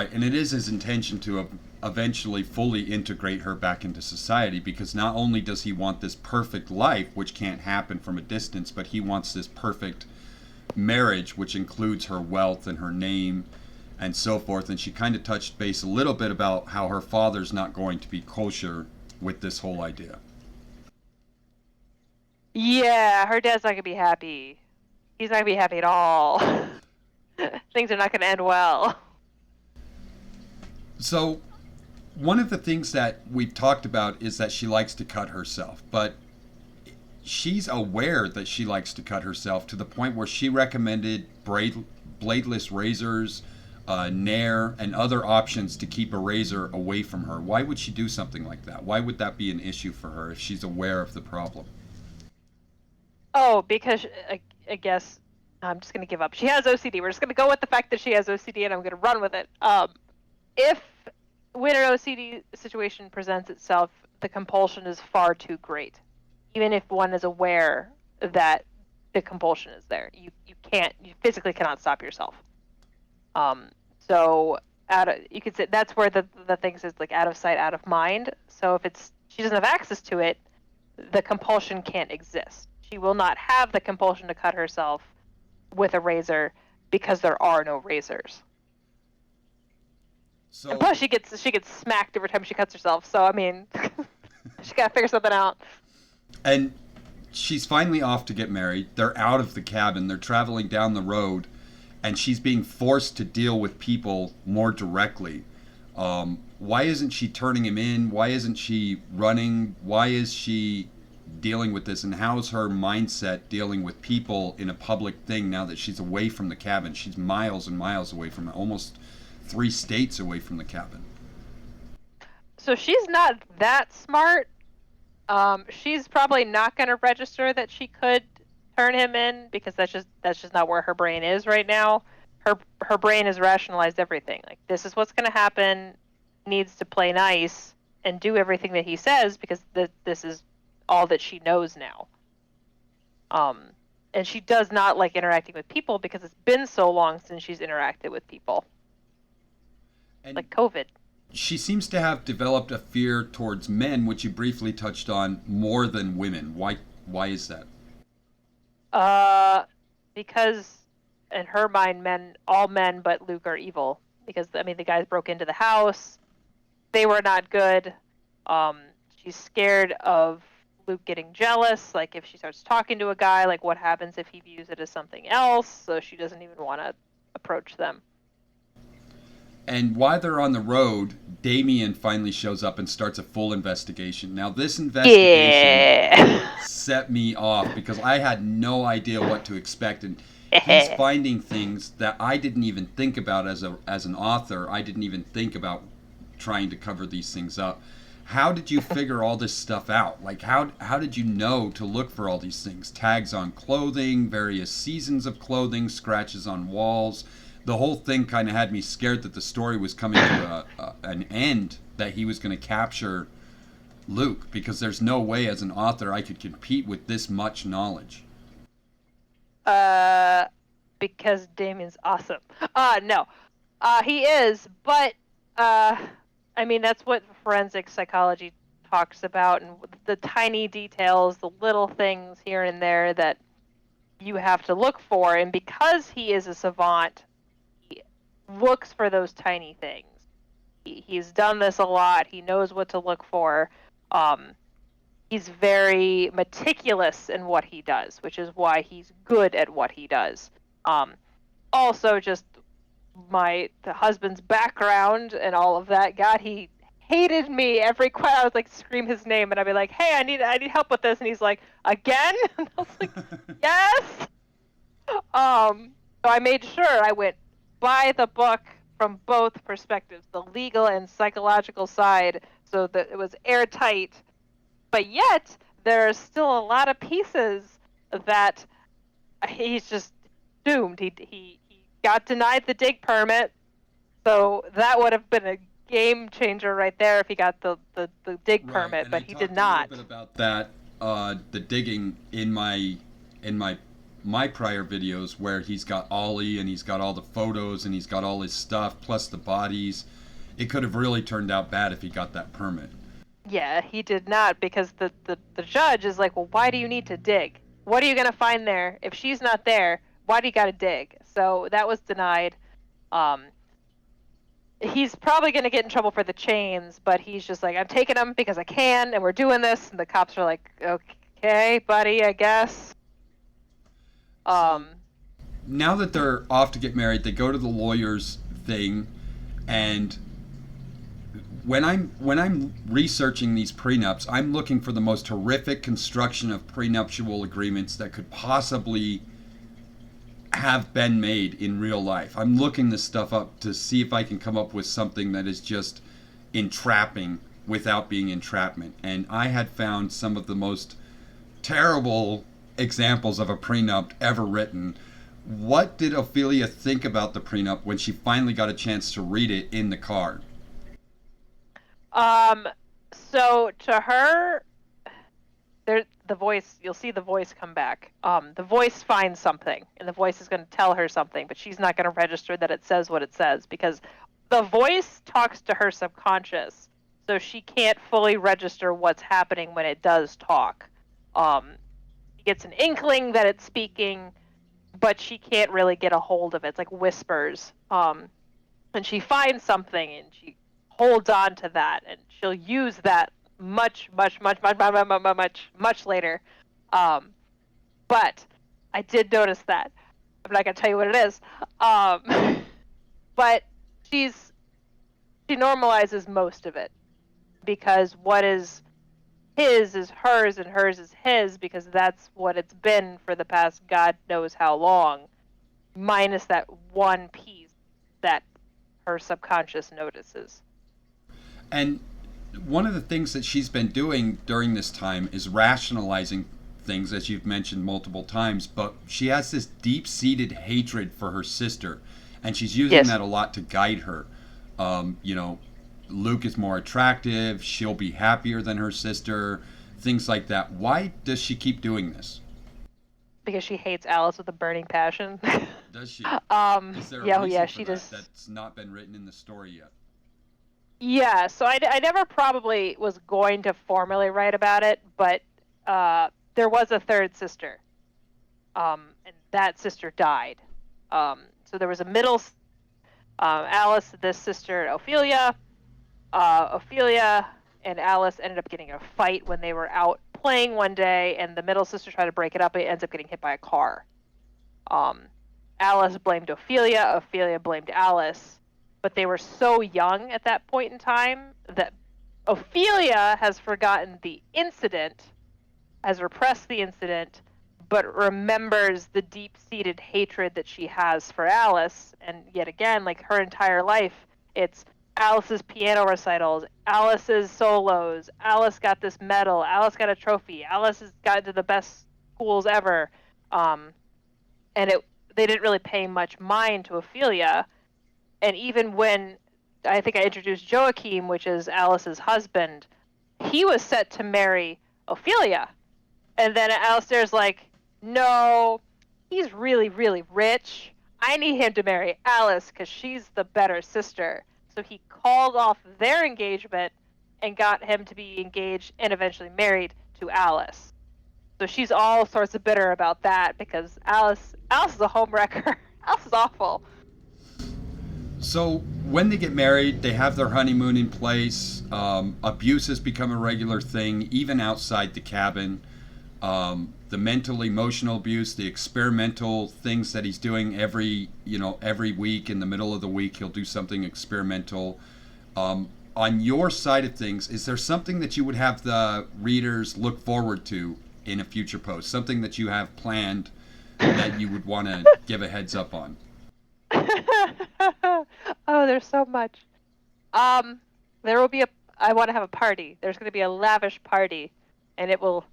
Right, and it is his intention to eventually fully integrate her back into society, because not only does he want this perfect life, which can't happen from a distance, but he wants this perfect marriage, which includes her wealth and her name and so forth. And she kind of touched base a little bit about how her father's not going to be kosher with this whole idea. Yeah, her dad's not gonna be happy. He's not gonna be happy at all. Things are not gonna end well. So, one of the things that we've talked about is that she likes to cut herself, but she's aware that she likes to cut herself to the point where she recommended bladeless razors, Nair, and other options to keep a razor away from her. Why would she do something like that? Why would that be an issue for her if she's aware of the problem? Oh, because I guess I'm just gonna give up. She has OCD. We're just gonna go with the fact that she has OCD, and I'm gonna run with it. If when an OCD situation presents itself, the compulsion is far too great. Even if one is aware that the compulsion is there, you physically cannot stop yourself. Um, so you could say that's where the things is like out of sight, out of mind. So if it's she doesn't have access to it, the compulsion can't exist. She will not have the compulsion to cut herself with a razor because there are no razors. And So, plus, she gets smacked every time she cuts herself. So I mean, she gotta figure something out. and she's finally off to get married. They're out of the cabin, they're traveling down the road, and she's being forced to deal with people more directly. Why isn't she turning him in? Why isn't she running? Why is she dealing with this? And how's her mindset dealing with people in a public thing now that she's away from the cabin? She's miles and miles away from it, almost 3 states away from the cabin. So she's not that smart. She's probably not going to register that she could turn him in because that's just not where her brain is right now. Her brain has rationalized everything. Like this is what's going to happen. Needs to play nice and do everything that he says because this is all that she knows now. Um, and she does not like interacting with people because it's been so long since she's interacted with people, And like COVID. she seems to have developed a fear towards men, which you briefly touched on, more than women. Why is that? Uh, because in her mind, all men but Luke are evil. Because I mean, the guys broke into the house. They were not good. Um, she's scared of Luke getting jealous. Like if she starts talking to a guy, like what happens if he views it as something else? So she doesn't even want to approach them. And while they're on the road, Damien finally shows up and starts a full investigation. Now, this investigation Yeah. set me off because I had no idea what to expect, and he's finding things that I didn't even think about as an author. I didn't even think about trying to cover these things up. How did you figure all this stuff out? Like how did you know to look for all these things? Tags on clothing, various seasons of clothing, scratches on walls. The whole thing kind of had me scared that the story was coming to an end, that he was going to capture Luke, because there's no way as an author I could compete with this much knowledge. uh, because Damien's awesome. No. He is, but uh, I mean that's what forensic psychology talks about, and the tiny details, the little things here and there that you have to look for. And because he is a savant, he looks for those tiny things. He's done this a lot. He knows what to look for. Um, he's very meticulous in what he does, which is why he's good at what he does. Um, Also, just the husband's background and all of that. God, he hated me every question. I was like scream his name, and I'd be like, "Hey, I need help with this," and he's like, "Again?" And I was like, "Yes." So I made sure I went by the book from both perspectives, the legal and psychological side, so that it was airtight. But yet, there's still a lot of pieces that he's just doomed. He got denied the dig permit, so that would have been a game changer right there if he got the dig Right, permit, and I but he did talked a little not. bit about that, the digging in my my prior videos where he's got Ollie and he's got all the photos and he's got all his stuff plus the bodies. It could have really turned out bad if he got that permit. Yeah, he did not because the judge is like, well, why do you need to dig? What are you gonna find there? If she's not there, why do you gotta dig? So that was denied. Um, he's probably gonna get in trouble for the chains, but he's just like, I'm taking them because I can, and we're doing this. And the cops are like, okay, buddy, I guess. So Um, now that they're off to get married, they go to the lawyer's thing, and when I'm researching these prenups, I'm looking for the most horrific construction of prenuptial agreements that could possibly have been made in real life. I'm looking this stuff up to see if I can come up with something that is just entrapping without being entrapment. And I had found some of the most terrible examples of a prenup ever written. What did Ophelia think about the prenup when she finally got a chance to read it in the car? um, so to her, there the voice you'll see the voice come back. The voice finds something, and the voice is going to tell her something, but she's not going to register that it says what it says because the voice talks to her subconscious, so she can't fully register what's happening when it does talk. She gets an inkling that it's speaking, but she can't really get a hold of it. It's like whispers. And she finds something and she holds on to that, and she'll use that much later. Um, but I did notice that. I'm not gonna tell you what it is. But she's she normalizes most of it because what is his is hers and hers is his because that's what it's been for the past God knows how long, minus that one piece that her subconscious notices. And one of the things that she's been doing during this time is rationalizing things, as you've mentioned multiple times, but she has this deep seated hatred for her sister, and she's using Yes. that a lot to guide her. You know, Luke is more attractive, she'll be happier than her sister, things like that. Why does she keep doing this? Because she hates Alice with a burning passion. Does she? Is there a Yeah, oh yeah, reason for she that just that's not been written in the story yet? yeah. So I never probably was going to formally write about it, but there was a third sister, and that sister died. So there was a Alice, this sister Ophelia. Ophelia and Alice ended up getting a fight when they were out playing one day, and the middle sister tried to break it up. It ends up getting hit by a car. Um, Alice blamed Ophelia. Ophelia blamed Alice, but they were so young at that point in time that Ophelia has forgotten the incident, has repressed the incident, but remembers the deep-seated hatred that she has for Alice. And yet again, like her entire life, it's Alice's piano recitals, Alice's solos, Alice got this medal, Alice got a trophy, Alice has gotten to the best schools ever. Um, and it they didn't really pay much mind to Ophelia. And even when I think I introduced Joachim, which is Alice's husband, he was set to marry Ophelia. And then Alistair's like, no, he's really, really rich. I need him to marry Alice because she's the better sister. So he called off their engagement and got him to be engaged and eventually married to Alice. So she's all sorts of bitter about that because Alice is a homewrecker. Alice is awful. So when they get married, they have their honeymoon in place. Abuse has become a regular thing, even outside the cabin. The mental, emotional abuse, the experimental things that he's doing every week. In the middle of the week, he'll do something experimental. On your side of things, is there something that you would have the readers look forward to in a future post? Something that you have planned that you would want to give a heads up on? Oh, there's so much. Um, there will be a. I want to have a party. There's going to be a lavish party, and it will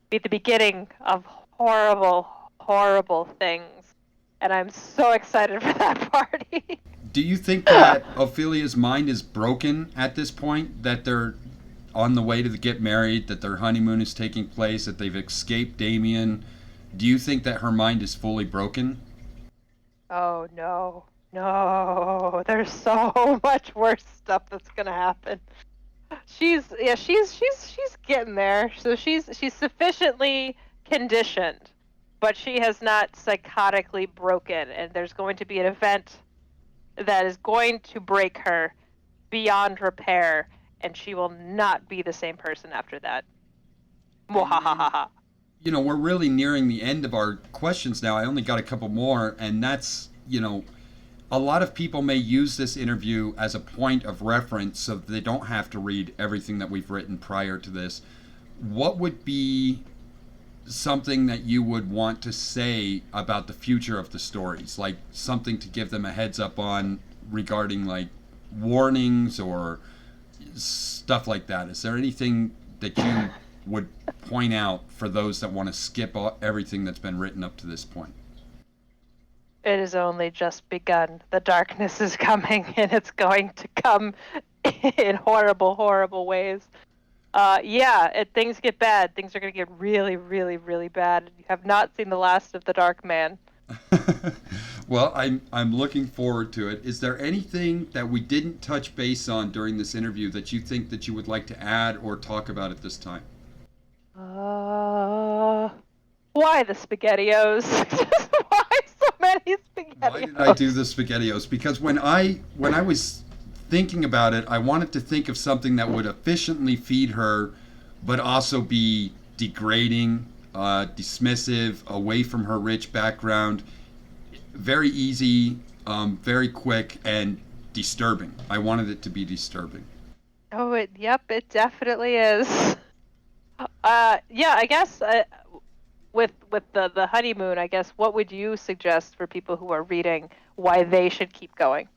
be the beginning of horrible, horrible things. And I'm so excited for that party. Do you think that Ophelia's mind is broken at this point? That they're on the way to get married, that their honeymoon is taking place, that they've escaped Damien, Do you think that her mind is fully broken? Oh no. No, there's so much worse stuff that's gonna happen. She's getting there. So she's sufficiently conditioned, but she has not psychotically broken, and there's going to be an event that is going to break her beyond repair, and she will not be the same person after that. And Mwahaha. we're really nearing the end of our questions now. I only got a couple more, and that's, a lot of people may use this interview as a point of reference so that they don't have to read everything that we've written prior to this. What would be something that you would want to say about the future of the stories? Like something to give them a heads up on regarding like warnings or stuff like that. Is there anything that you would point out for those that want to skip everything that's been written up to this point? It has only just begun. The darkness is coming, and it's going to come in horrible, horrible ways. Yeah, things get bad. Things are going to get really, really, really bad. You have not seen the last of the Dark Man. Well, I'm looking forward to it. Is there anything that we didn't touch base on during this interview that you think that you would like to add or talk about at this time? Uh, why the SpaghettiOs? Why so many Why did I do SpaghettiOs? the SpaghettiOs? Because when I was thinking about it, I wanted to think of something that would efficiently feed her, but also be degrading, dismissive, away from her rich background, very easy, very quick, and disturbing. I wanted it to be disturbing. Oh, yep, it definitely is. Yeah, I guess with the honeymoon, I guess what would you suggest for people who are reading why they should keep going?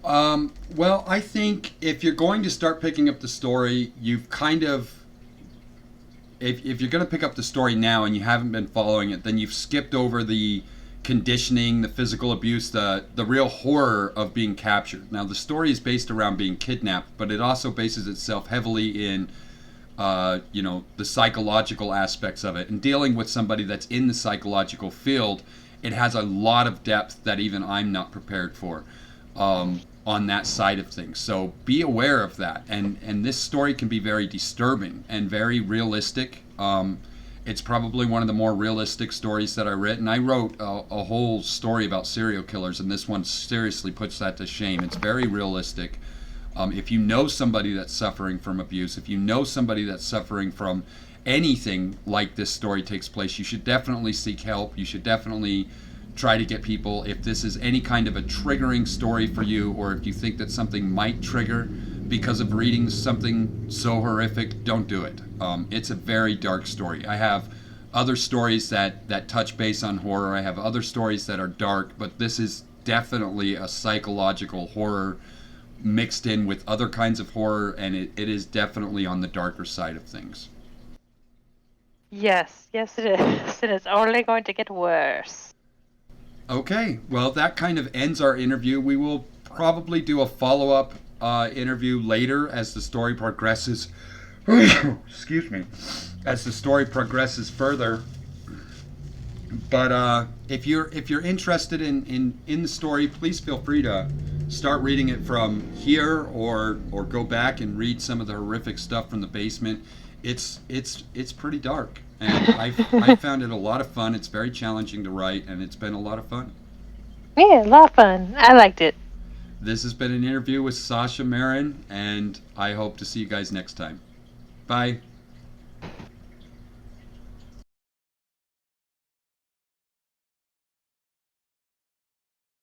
Well, I think if you're going to start picking up the story, you've kind of if you're going to pick up the story now and you haven't been following it, then you've skipped over the conditioning, the physical abuse, the real horror of being captured. Now, the story is based around being kidnapped, but it also bases itself heavily in the psychological aspects of it and dealing with somebody that's in the psychological field. It has a lot of depth that even I'm not prepared for. On that side of things. So be aware of that. And this story can be very disturbing and very realistic. It's probably one of the more realistic stories that I wrote. And I wrote a whole story about serial killers, and this one seriously puts that to shame. It's very realistic. If you know somebody that's suffering from abuse, if you know somebody that's suffering from anything like this story takes place, you should definitely seek help. You should definitely try to get people, if this is any kind of a triggering story for you, or if you think that something might trigger because of reading something so horrific, don't do it. It's a very dark story. I have other stories that touch base on horror. I have other stories that are dark, but this is definitely a psychological horror mixed in with other kinds of horror, and it is definitely on the darker side of things. Yes, yes, it is. And it's only going to get worse. Okay, well, that kind of ends our interview. We will probably do a follow up interview later as the story progresses. Excuse me. As the story progresses further. But if you're interested in the story, please feel free to start reading it from here, or go back and read some of the horrific stuff from the basement. It's pretty dark, and I found it a lot of fun. It's very challenging to write, and it's been a lot of fun. Yeah, a lot of fun. I liked it. This has been an interview with Sasha Marin, and I hope to see you guys next time. Bye.